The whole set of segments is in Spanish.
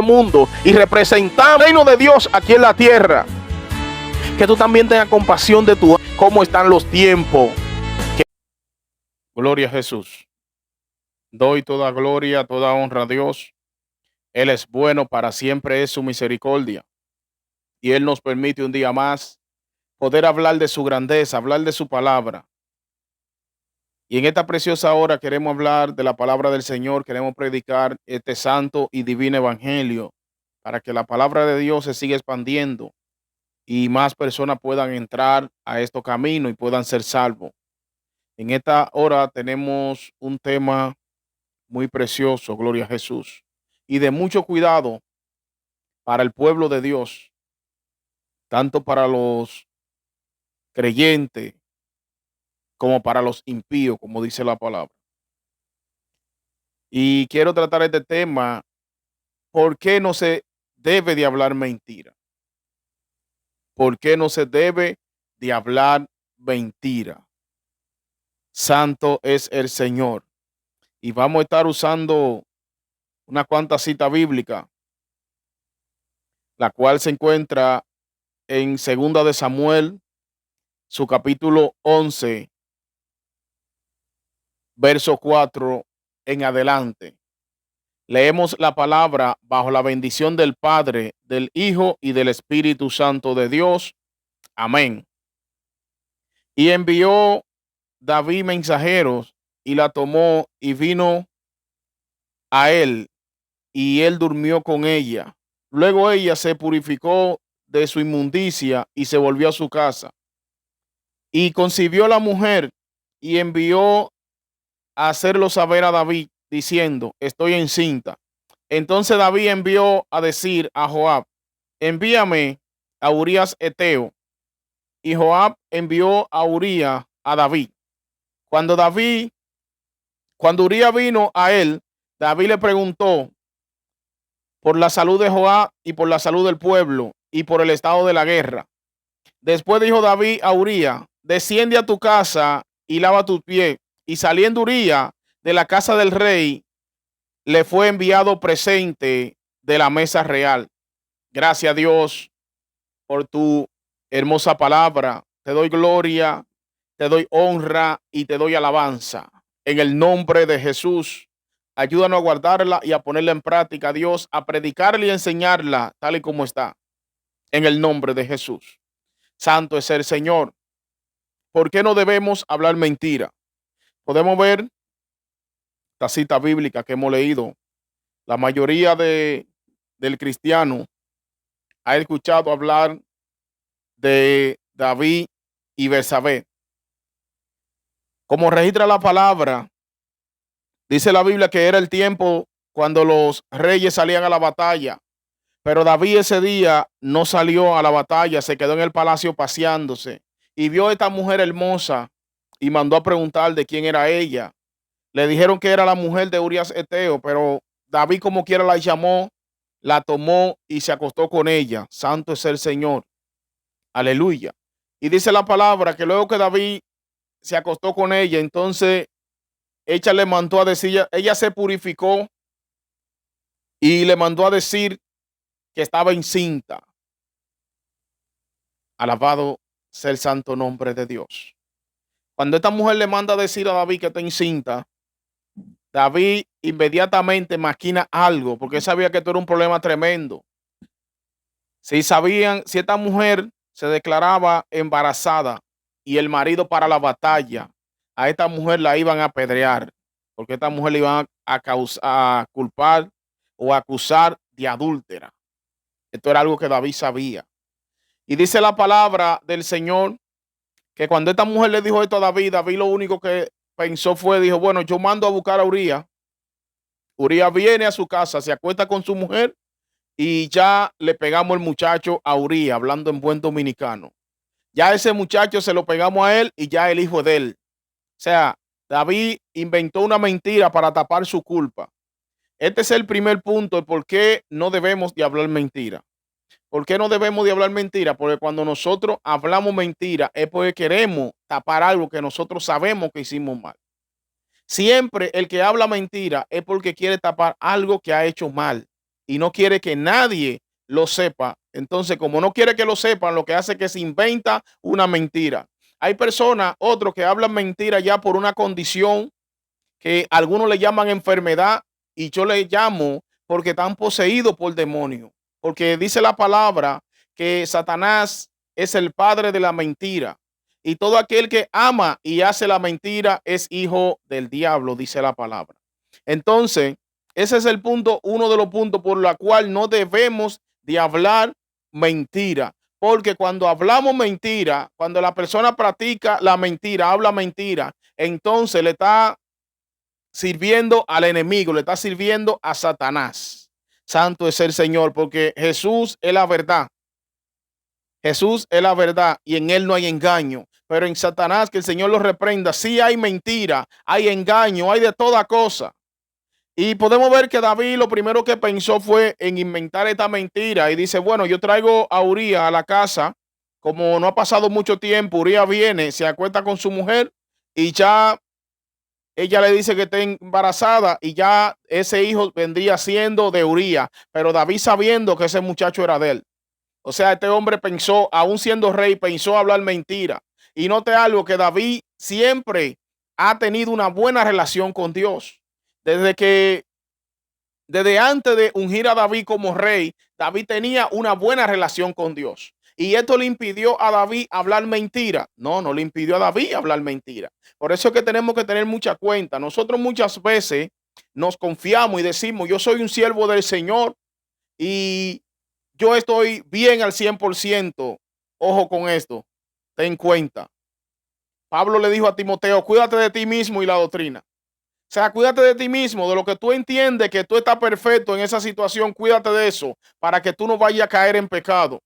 mundo y representar el reino de Dios aquí en la tierra. Que tú también tengas compasión de tu cómo están los tiempos. Gloria a Jesús. Doy toda gloria, toda honra a Dios. Él es bueno, para siempre es su misericordia. Y Él nos permite un día más poder hablar de su grandeza, hablar de su palabra. Y en esta preciosa hora queremos hablar de la palabra del Señor, queremos predicar este santo y divino evangelio para que la palabra de Dios se siga expandiendo y más personas puedan entrar a estos caminos y puedan ser salvos. En esta hora tenemos un tema muy precioso, gloria a Jesús, y de mucho cuidado para el pueblo de Dios, tanto para los creyentes como para los impíos, como dice la palabra. Y quiero tratar este tema, ¿por qué no se debe de hablar mentira? ¿Por qué no se debe de hablar mentira? Santo es el Señor. Y vamos a estar usando una cuanta cita bíblica, la cual se encuentra en Segunda de Samuel, su capítulo 11, verso 4 en adelante. Leemos la palabra bajo la bendición del Padre, del Hijo y del Espíritu Santo de Dios. Amén. Y envió David mensajeros y la tomó y vino a él y él durmió con ella. Luego ella se purificó de su inmundicia y se volvió a su casa. Y concibió la mujer y envió a hacerlo saber a David, diciendo: estoy encinta. Entonces David envió a decir a Joab: envíame a Urías Eteo. Y Joab envió a Urías a David. Cuando Urías vino a él, David le preguntó por la salud de Joab y por la salud del pueblo y por el estado de la guerra. Después dijo David a Urías: desciende a tu casa y lava tus pies. Y saliendo Urías de la casa del rey, le fue enviado presente de la mesa real. Gracias a Dios por tu hermosa palabra. Te doy gloria, te doy honra y te doy alabanza. En el nombre de Jesús, ayúdanos a guardarla y a ponerla en práctica, Dios, a predicarla y enseñarla tal y como está. En el nombre de Jesús. Santo es el Señor. ¿Por qué no debemos hablar mentira? Podemos ver esta cita bíblica que hemos leído. La mayoría del cristiano ha escuchado hablar de David y Betsabé. Como registra la palabra, dice la Biblia que era el tiempo cuando los reyes salían a la batalla, pero David ese día no salió a la batalla, se quedó en el palacio paseándose y vio a esta mujer hermosa y mandó a preguntar de quién era ella. Le dijeron que era la mujer de Urías Eteo, pero David como quiera la llamó, la tomó y se acostó con ella. Santo es el Señor. Aleluya. Y dice la palabra que luego que David se acostó con ella, entonces ella le mandó a decir, ella se purificó y le mandó a decir que estaba encinta. Alabado sea el santo nombre de Dios. Cuando esta mujer le manda a decir a David que está encinta, David inmediatamente maquina algo, porque sabía que esto era un problema tremendo. Si esta mujer se declaraba embarazada y el marido para la batalla, a esta mujer la iban a apedrear, porque esta mujer le iban a culpar o acusar de adúltera. Esto era algo que David sabía. Y dice la palabra del Señor que cuando esta mujer le dijo esto a David, David lo único que pensó fue, dijo, bueno, yo mando a buscar a Urías. Urías viene a su casa, se acuesta con su mujer y ya le pegamos el muchacho a Urías, hablando en buen dominicano. Ya ese muchacho se lo pegamos a él y ya el hijo es de él. O sea, David inventó una mentira para tapar su culpa. Este es el primer punto de por qué no debemos de hablar mentira. ¿Por qué no debemos de hablar mentira? Porque cuando nosotros hablamos mentira es porque queremos tapar algo que nosotros sabemos que hicimos mal. Siempre el que habla mentira es porque quiere tapar algo que ha hecho mal. y no quiere que nadie lo sepa. Entonces, como no quiere que lo sepan, lo que hace es que se inventa una mentira. Hay personas, otros que hablan mentira ya por una condición que algunos le llaman enfermedad y yo le llamo porque están poseídos por demonios. Porque dice la palabra que Satanás es el padre de la mentira y todo aquel que ama y hace la mentira es hijo del diablo, dice la palabra. Entonces, ese es el punto, uno de los puntos por la cual no debemos de hablar mentira. Porque cuando hablamos mentira, cuando la persona practica la mentira, habla mentira, entonces le está sirviendo al enemigo, le está sirviendo a Satanás. Santo es el Señor, porque Jesús es la verdad. Jesús es la verdad y en él no hay engaño. Pero en Satanás, que el Señor lo reprenda, sí hay mentira, hay engaño, hay de toda cosa. Y podemos ver que David lo primero que pensó fue en inventar esta mentira y dice, bueno, yo traigo a Urías a la casa, como no ha pasado mucho tiempo, Urías viene, se acuesta con su mujer y ya ella le dice que está embarazada y ya ese hijo vendría siendo de Urías, pero David sabiendo que ese muchacho era de él. O sea, este hombre pensó, aún siendo rey, pensó hablar mentira. Y note algo, que David siempre ha tenido una buena relación con Dios. Desde antes de ungir a David como rey, David tenía una buena relación con Dios. Y esto le impidió a David hablar mentira. No, no le impidió a David hablar mentira. Por eso es que tenemos que tener mucha cuenta. Nosotros muchas veces nos confiamos y decimos, yo soy un siervo del Señor y yo estoy bien al 100%. Ojo con esto, ten cuenta. Pablo le dijo a Timoteo, cuídate de ti mismo y la doctrina. O sea, cuídate de ti mismo, de lo que tú entiendes que tú estás perfecto en esa situación, cuídate de eso para que tú no vayas a caer en pecado.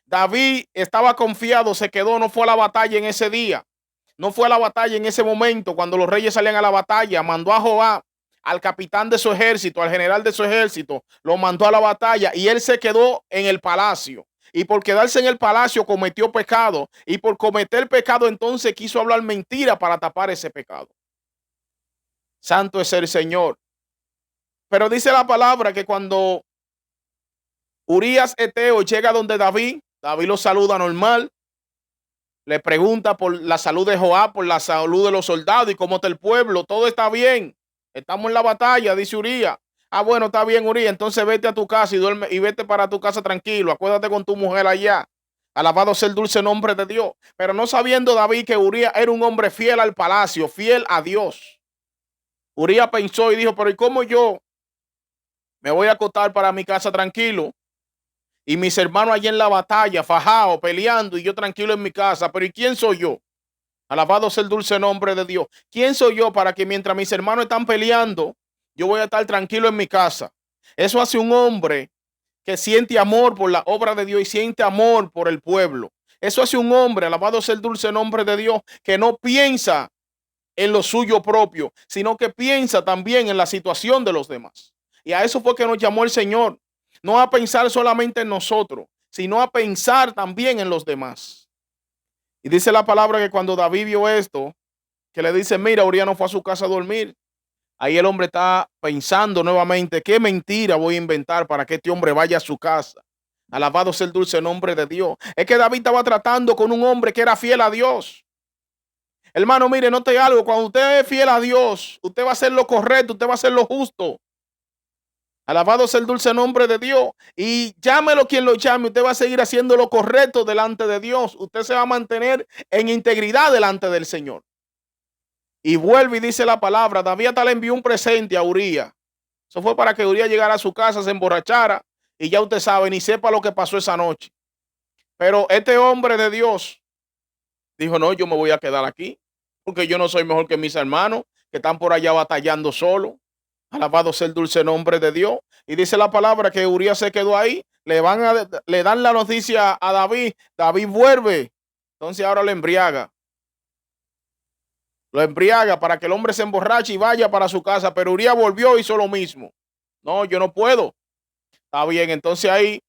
David estaba confiado, se quedó, no fue a la batalla en ese día, no fue a la batalla en ese momento cuando los reyes salían a la batalla, mandó a Joab, al capitán de su ejército, al general de su ejército, lo mandó a la batalla y él se quedó en el palacio. Y por quedarse en el palacio cometió pecado y por cometer pecado entonces quiso hablar mentira para tapar ese pecado. Santo es el Señor. Pero dice la palabra que cuando Urías Eteo llega donde David, David lo saluda normal, le pregunta por la salud de Joab, por la salud de los soldados y cómo está el pueblo. Todo está bien. Estamos en la batalla, dice Urías. Ah, bueno, está bien, Urías. Entonces vete a tu casa y duerme y vete para tu casa tranquilo. Acuérdate con tu mujer allá. Alabado sea el dulce nombre de Dios. Pero no sabiendo David que Urías era un hombre fiel al palacio, fiel a Dios. Urías pensó y dijo, pero ¿y cómo yo me voy a acostar para mi casa tranquilo? Y mis hermanos allí en la batalla, fajados, peleando, y yo tranquilo en mi casa. Pero ¿y quién soy yo? Alabado sea el dulce nombre de Dios. ¿Quién soy yo para que mientras mis hermanos están peleando, yo voy a estar tranquilo en mi casa? Eso hace un hombre que siente amor por la obra de Dios y siente amor por el pueblo. Eso hace un hombre, alabado sea el dulce nombre de Dios, que no piensa en lo suyo propio, sino que piensa también en la situación de los demás. Y a eso fue que nos llamó el Señor. No a pensar solamente en nosotros, sino a pensar también en los demás. Y dice la palabra que cuando David vio esto, que le dice, mira, Urías no fue a su casa a dormir. Ahí el hombre está pensando nuevamente, qué mentira voy a inventar para que este hombre vaya a su casa. Alabado sea el dulce nombre de Dios. Es que David estaba tratando con un hombre que era fiel a Dios. Hermano, mire, note algo. Cuando usted es fiel a Dios, usted va a hacer lo correcto, usted va a hacer lo justo. Alabado sea el dulce nombre de Dios. Y llámelo quien lo llame, usted va a seguir haciendo lo correcto delante de Dios. Usted se va a mantener en integridad delante del Señor. Y vuelve y dice la palabra, David hasta le envió un presente a Urías. Eso fue para que Urías llegara a su casa, se emborrachara y ya usted sabe, ni sepa lo que pasó esa noche. Pero este hombre de Dios dijo, no, yo me voy a quedar aquí porque yo no soy mejor que mis hermanos que están por allá batallando solo. Alabado sea el dulce nombre de Dios. Y dice la palabra que Urías se quedó ahí. Le dan la noticia a David. David vuelve. Entonces ahora le embriaga. Lo embriaga para que el hombre se emborrache y vaya para su casa. Pero Urías volvió y hizo lo mismo. No, yo no puedo. Está bien. Entonces ahí,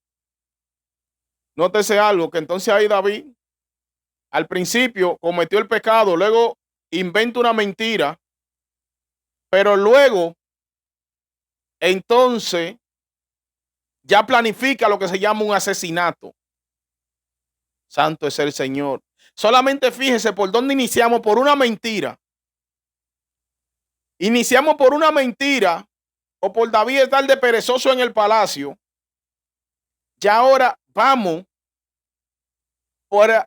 nótese algo, que entonces ahí David al principio cometió el pecado. Luego inventa una mentira. Pero luego, entonces, ya planifica lo que se llama un asesinato. Santo es el Señor. Solamente fíjese por dónde iniciamos, por una mentira. Iniciamos por una mentira o por David estar de perezoso en el palacio. Ya ahora vamos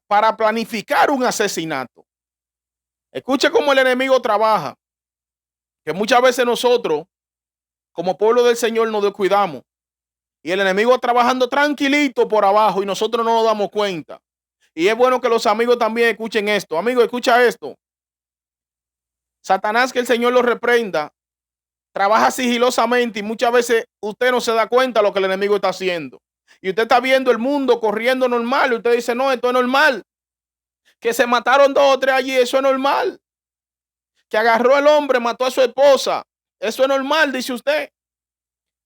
para planificar un asesinato. Escuche cómo el enemigo trabaja, que muchas veces nosotros, como pueblo del Señor, nos descuidamos. Y el enemigo trabajando tranquilito por abajo y nosotros no nos damos cuenta. Y es bueno que los amigos también escuchen esto. Amigo, escucha esto. Satanás, que el Señor lo reprenda, trabaja sigilosamente y muchas veces usted no se da cuenta de lo que el enemigo está haciendo. Y usted está viendo el mundo corriendo normal y usted dice, no, esto es normal. Que se mataron 2 o 3 allí, eso es normal. Que agarró el hombre, mató a su esposa, eso es normal, dice usted.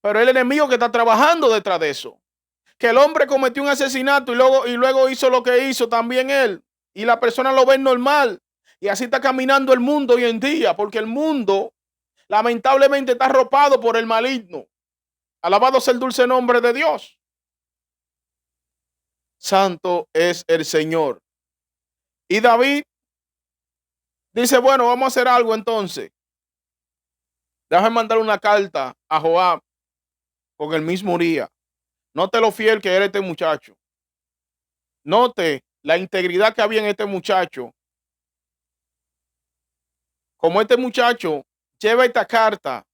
Pero el enemigo que está trabajando detrás de eso. Que el hombre cometió un asesinato y luego hizo lo que hizo también él. Y la persona lo ve normal. Y así está caminando el mundo hoy en día, porque el mundo lamentablemente está arropado por el maligno. Alabado sea el dulce nombre de Dios. Santo es el Señor. Y David dice, bueno, vamos a hacer algo entonces. Déjame mandar una carta a Joab con el mismo Uría. Note lo fiel que era este muchacho. Note la integridad que había en este muchacho. Como este muchacho lleva esta carta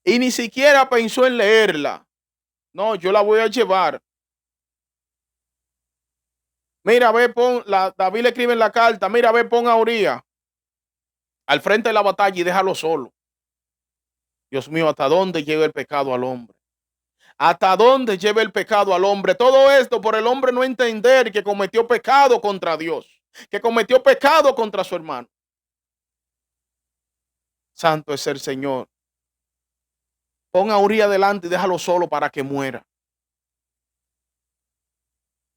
y ni siquiera pensó en leerla. No, yo la voy a llevar. Mira, ve, David le escribe en la carta, mira, ve, pon a Uría al frente de la batalla y déjalo solo. Dios mío, ¿hasta dónde lleva el pecado al hombre? ¿Hasta dónde lleva el pecado al hombre? Todo esto por el hombre no entender que cometió pecado contra Dios, que cometió pecado contra su hermano. Santo es el Señor. Pon a Uría delante y déjalo solo para que muera.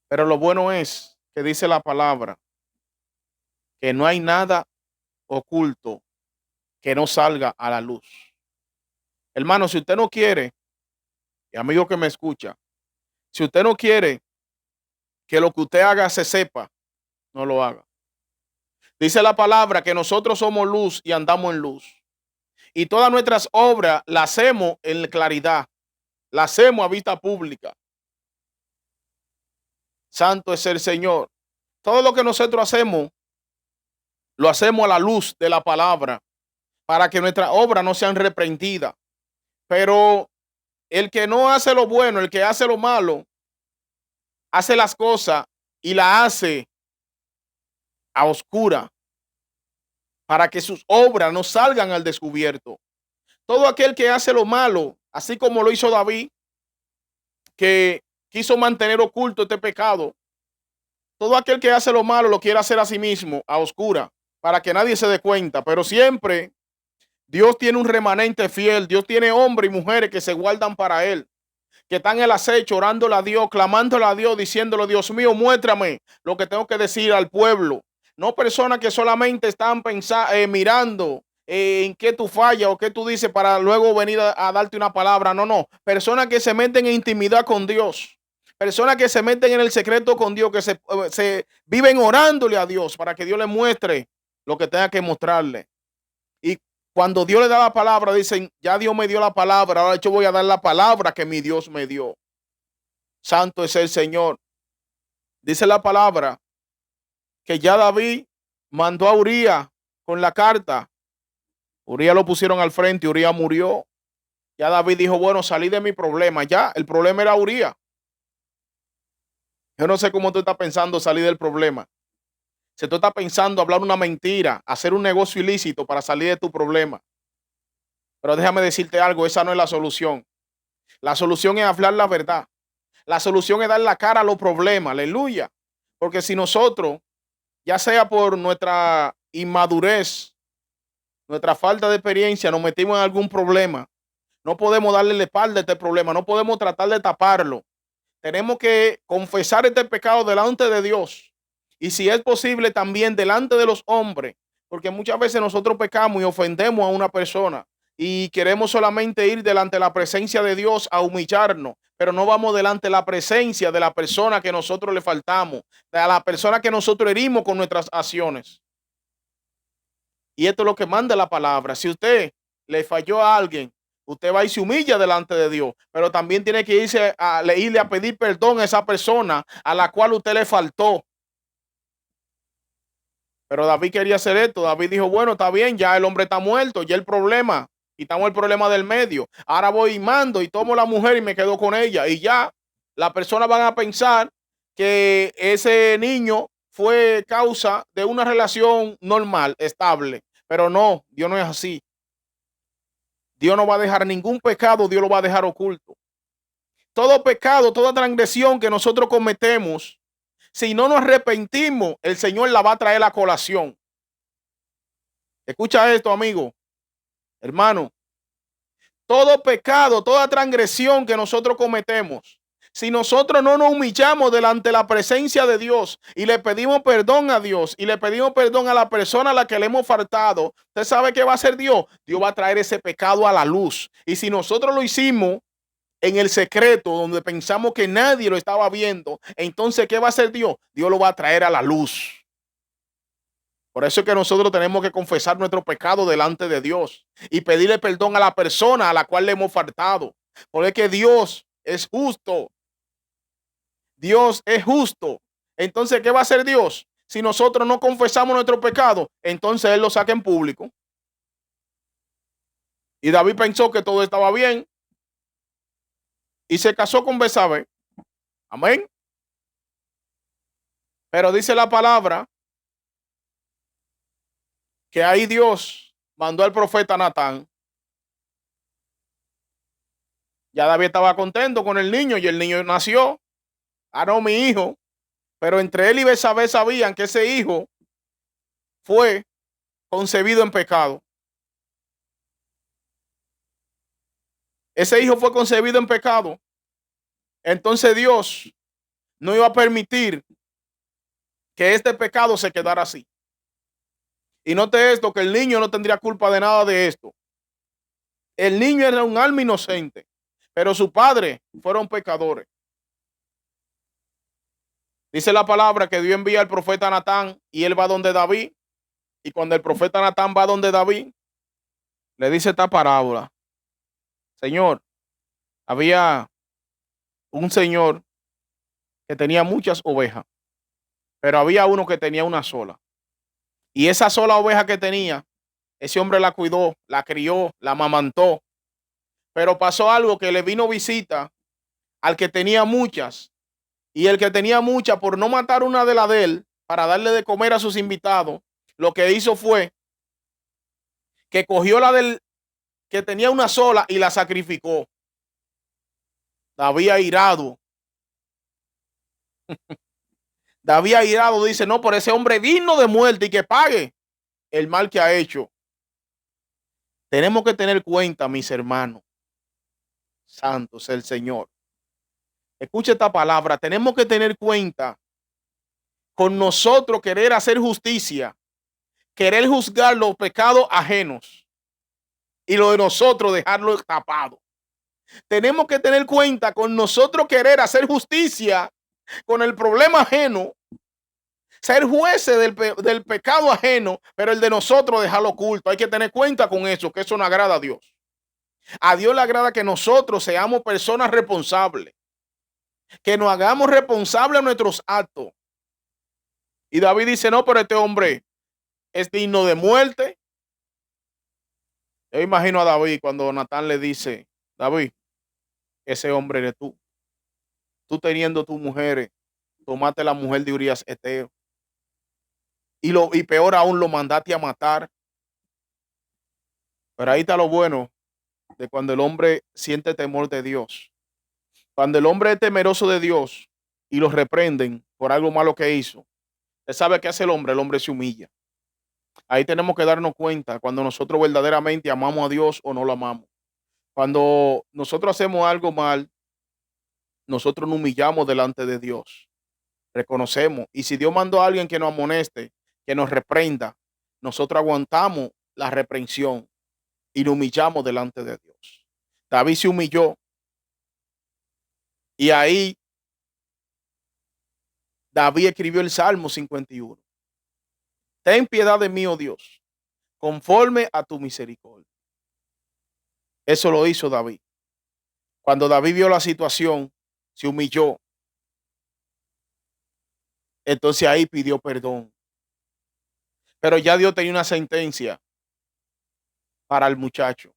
Pero lo bueno es que dice la palabra que no hay nada oculto que no salga a la luz. Hermano, si usted no quiere, y amigo que me escucha, si usted no quiere que lo que usted haga se sepa, no lo haga. Dice la palabra que nosotros somos luz y andamos en luz. Y todas nuestras obras las hacemos en claridad, las hacemos a vista pública. Santo es el Señor. Todo lo que nosotros hacemos, lo hacemos a la luz de la palabra, para que nuestras obras no sean reprendidas. Pero el que no hace lo bueno, el que hace lo malo, hace las cosas y la hace a oscura, para que sus obras no salgan al descubierto. Todo aquel que hace lo malo, así como lo hizo David, que quiso mantener oculto este pecado, todo aquel que hace lo malo lo quiere hacer a sí mismo, a oscura, para que nadie se dé cuenta. Pero siempre Dios tiene un remanente fiel. Dios tiene hombres y mujeres que se guardan para Él, que están en el acecho, orándole a Dios, clamándole a Dios, diciéndole, Dios mío, muéstrame lo que tengo que decir al pueblo. No personas que solamente están mirando en qué tú fallas o qué tú dices para luego venir a darte una palabra. No, no. Personas que se meten en intimidad con Dios. Personas que se meten en el secreto con Dios, que se viven orándole a Dios para que Dios le muestre lo que tenga que mostrarle. Y cuando Dios le da la palabra, dicen, ya Dios me dio la palabra, ahora yo voy a dar la palabra que mi Dios me dio. Santo es el Señor. Dice la palabra que ya David mandó a Uría con la carta. Uría lo pusieron al frente y Uría murió. Ya David dijo, bueno, salí de mi problema. Ya, el problema era Uría. Yo no sé cómo tú estás pensando salir del problema. Si tú estás pensando hablar una mentira, hacer un negocio ilícito para salir de tu problema. Pero déjame decirte algo, esa no es la solución. La solución es hablar la verdad. La solución es dar la cara a los problemas, aleluya. Porque si nosotros, ya sea por nuestra inmadurez, nuestra falta de experiencia, nos metimos en algún problema, no podemos darle la espalda a este problema, no podemos tratar de taparlo. Tenemos que confesar este pecado delante de Dios. Y si es posible también delante de los hombres, porque muchas veces nosotros pecamos y ofendemos a una persona. y queremos solamente ir delante de la presencia de Dios a humillarnos, pero no vamos delante de la presencia de la persona que nosotros le faltamos, de la persona que nosotros herimos con nuestras acciones. Y esto es lo que manda la palabra. Si usted le falló a alguien, usted va y se humilla delante de Dios, pero también tiene que irle a pedir perdón a esa persona a la cual usted le faltó. Pero David quería hacer esto. David dijo, bueno, está bien, ya el hombre está muerto, ya el problema, quitamos el problema del medio. Ahora voy y mando y tomo la mujer y me quedo con ella. Y ya las personas van a pensar que ese niño fue causa de una relación normal, estable. Pero no, Dios no es así. Dios no va a dejar ningún pecado, Dios lo va a dejar oculto. Todo pecado, toda transgresión que nosotros cometemos, si no nos arrepentimos, el Señor la va a traer a colación. Escucha esto, amigo, hermano. Todo pecado, toda transgresión que nosotros cometemos, si nosotros no nos humillamos delante de la presencia de Dios y le pedimos perdón a Dios y le pedimos perdón a la persona a la que le hemos faltado, ¿usted sabe qué va a hacer Dios? Dios va a traer ese pecado a la luz. Y si nosotros lo hicimos en el secreto, donde pensamos que nadie lo estaba viendo, entonces, ¿qué va a hacer Dios? Dios lo va a traer a la luz. Por eso es que nosotros tenemos que confesar nuestro pecado delante de Dios y pedirle perdón a la persona a la cual le hemos faltado. Porque es que Dios es justo. Dios es justo. Entonces, ¿qué va a hacer Dios? Si nosotros no confesamos nuestro pecado, entonces Él lo saca en público. Y David pensó que todo estaba bien y se casó con Betsabé. Amén. Pero dice la palabra que ahí Dios mandó al profeta Natán. Ya David estaba contento con el niño y el niño nació. Ah, no, mi hijo. Pero entre él y Betsabé sabían que ese hijo fue concebido en pecado. Ese hijo fue concebido en pecado. Entonces Dios no iba a permitir que este pecado se quedara así. Y note esto, que el niño no tendría culpa de nada de esto. El niño era un alma inocente, pero su padre fueron pecadores. Dice la palabra que Dios envía al profeta Natán y él va donde David. Y cuando el profeta Natán va donde David, le dice esta parábola. Señor, había un señor que tenía muchas ovejas, pero había uno que tenía una sola. Y esa sola oveja que tenía, ese hombre la cuidó, la crió, la amamantó. Pero pasó algo, que le vino visita al que tenía muchas. Y el que tenía muchas, por no matar una de las de él, para darle de comer a sus invitados, lo que hizo fue que cogió la del que tenía una sola y la sacrificó. David airado. David airado dice, no, por ese hombre digno de muerte y que pague el mal que ha hecho. Tenemos que tener cuenta, mis hermanos. Santo es el Señor. Escuche esta palabra. Tenemos que tener cuenta con nosotros querer hacer justicia, querer juzgar los pecados ajenos y lo de nosotros dejarlo tapado. Tenemos que tener cuenta con nosotros querer hacer justicia con el problema ajeno, ser jueces del pecado ajeno, pero el de nosotros dejarlo oculto. Hay que tener cuenta con eso, que eso no agrada a Dios. A Dios le agrada que nosotros seamos personas responsables, que nos hagamos responsables de nuestros actos. Y David dice, no, pero este hombre es digno de muerte. Yo imagino a David cuando Natán le dice, David, ese hombre eres tú. Tú teniendo tus mujeres, tomaste la mujer de Urías Eteo. Y peor aún, lo mandaste a matar. Pero ahí está lo bueno de cuando el hombre siente temor de Dios. Cuando el hombre es temeroso de Dios y lo reprenden por algo malo que hizo, usted sabe qué hace el hombre se humilla. Ahí tenemos que darnos cuenta cuando nosotros verdaderamente amamos a Dios o no lo amamos. Cuando nosotros hacemos algo mal, nosotros nos humillamos delante de Dios. Reconocemos. Y si Dios mandó a alguien que nos amoneste, que nos reprenda, nosotros aguantamos la reprensión. y nos humillamos delante de Dios. David se humilló y ahí David escribió el Salmo 51. Ten piedad de mí, oh Dios, conforme a tu misericordia. Eso lo hizo David. Cuando David vio la situación, se humilló. Entonces ahí pidió perdón. Pero ya Dios tenía una sentencia para el muchacho.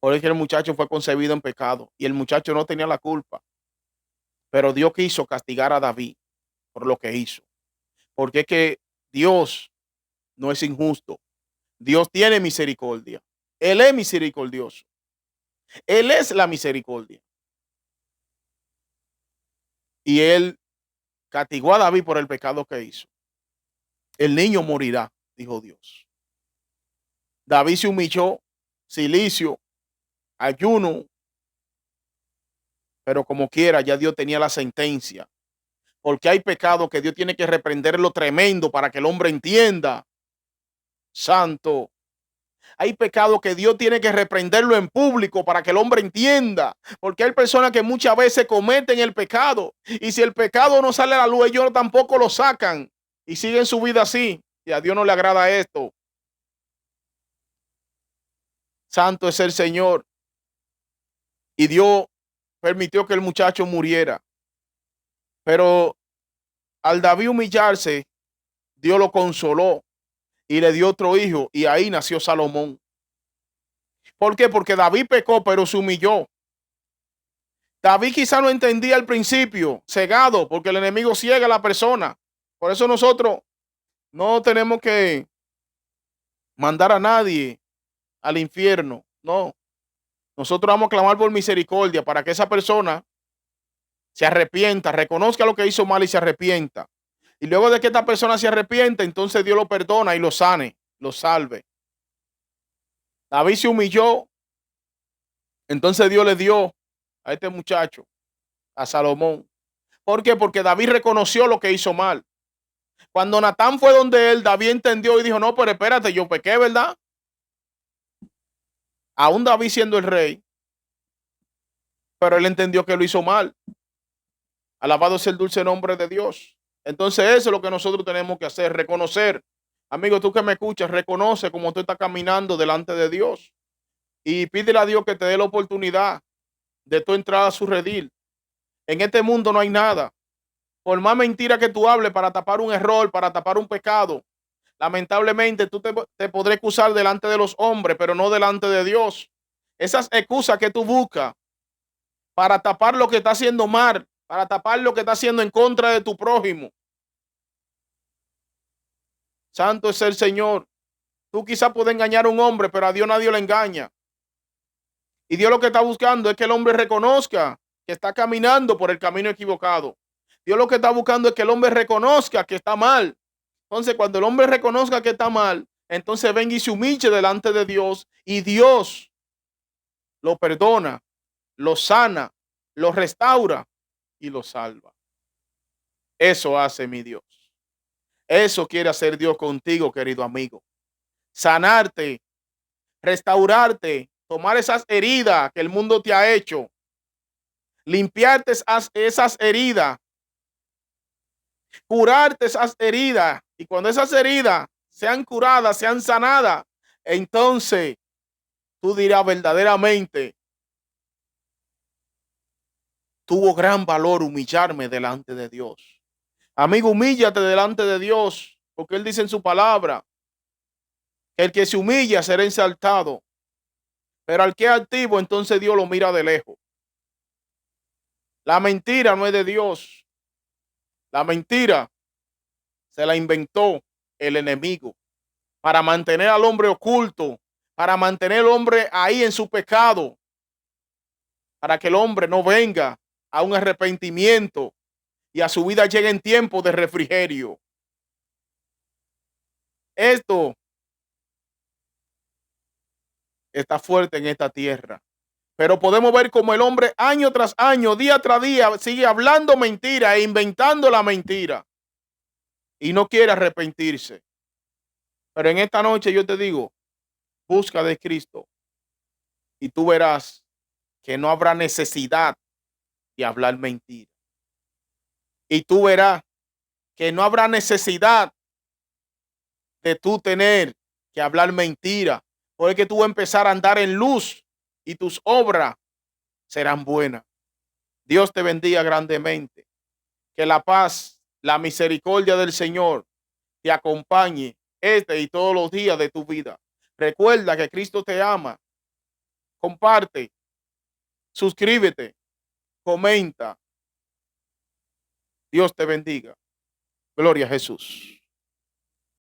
Porque el muchacho fue concebido en pecado y el muchacho no tenía la culpa. Pero Dios quiso castigar a David por lo que hizo. Porque es que Dios no es injusto. Dios tiene misericordia. Él es misericordioso. Él es la misericordia. Y él castigó a David por el pecado que hizo. El niño morirá, dijo Dios. David se humilló, silicio, ayuno, pero como quiera, ya Dios tenía la sentencia. Porque hay pecado que Dios tiene que reprenderlo tremendo para que el hombre entienda. Santo. Hay pecado que Dios tiene que reprenderlo en público para que el hombre entienda. Porque hay personas que muchas veces cometen el pecado. Y si el pecado no sale a la luz, ellos tampoco lo sacan. Y siguen su vida así. Y a Dios no le agrada esto. Santo es el Señor. Y Dios permitió que el muchacho muriera. Pero al David humillarse, Dios lo consoló y le dio otro hijo. Y ahí nació Salomón. ¿Por qué? Porque David pecó, pero se humilló. David quizá no entendía al principio, cegado, porque el enemigo ciega a la persona. Por eso nosotros no tenemos que mandar a nadie al infierno. No. Nosotros vamos a clamar por misericordia para que esa persona se arrepienta, reconozca lo que hizo mal y se arrepienta. Y luego de que esta persona se arrepienta, entonces Dios lo perdona y lo sane, lo salve. David se humilló, entonces Dios le dio a este muchacho, a Salomón. ¿Por qué? Porque David reconoció lo que hizo mal. Cuando Natán fue donde él, David entendió y dijo, no, pero espérate, yo pequé, ¿verdad? Aún David siendo el rey, pero él entendió que lo hizo mal. Alabado sea el dulce nombre de Dios. Entonces eso es lo que nosotros tenemos que hacer, reconocer. Amigo, tú que me escuchas, reconoce cómo tú estás caminando delante de Dios. Y pídele a Dios que te dé la oportunidad de tu entrada a su redil. En este mundo no hay nada. Por más mentira que tú hables para tapar un error, para tapar un pecado, lamentablemente tú te podrás excusar delante de los hombres, pero no delante de Dios. Esas excusas que tú buscas para tapar lo que está haciendo mal, para tapar lo que está haciendo en contra de tu prójimo. Santo es el Señor. Tú quizás puedes engañar a un hombre, pero a Dios nadie le engaña. Y Dios lo que está buscando es que el hombre reconozca que está caminando por el camino equivocado. Dios lo que está buscando es que el hombre reconozca que está mal. Entonces, cuando el hombre reconozca que está mal, entonces venga y se humille delante de Dios y Dios lo perdona, lo sana, lo restaura y lo salva. Eso hace mi Dios. Eso quiere hacer Dios contigo, querido amigo. Sanarte, restaurarte, tomar esas heridas que el mundo te ha hecho, limpiarte esas heridas, curarte esas heridas. Y cuando esas heridas sean curadas, sean sanadas, entonces tú dirás verdaderamente, tuvo gran valor humillarme delante de Dios. Amigo, humíllate delante de Dios, porque Él dice en su palabra, el que se humilla será exaltado, pero al que es altivo, entonces Dios lo mira de lejos. La mentira no es de Dios. La mentira se la inventó el enemigo para mantener al hombre oculto, para mantener al hombre ahí en su pecado, para que el hombre no venga a un arrepentimiento y a su vida llegue en tiempo de refrigerio. Esto está fuerte en esta tierra. Pero podemos ver cómo el hombre año tras año, día tras día, sigue hablando mentira e inventando la mentira. Y no quiere arrepentirse. Pero en esta noche yo te digo, busca de Cristo y tú verás que no habrá necesidad de hablar mentira. Y tú verás que no habrá necesidad de tú tener que hablar mentira, porque tú vas a empezar a andar en luz y tus obras serán buenas. Dios te bendiga grandemente. Que la paz, la misericordia del Señor te acompañe este y todos los días de tu vida. Recuerda que Cristo te ama. Comparte, suscríbete, comenta. Dios te bendiga. Gloria a Jesús.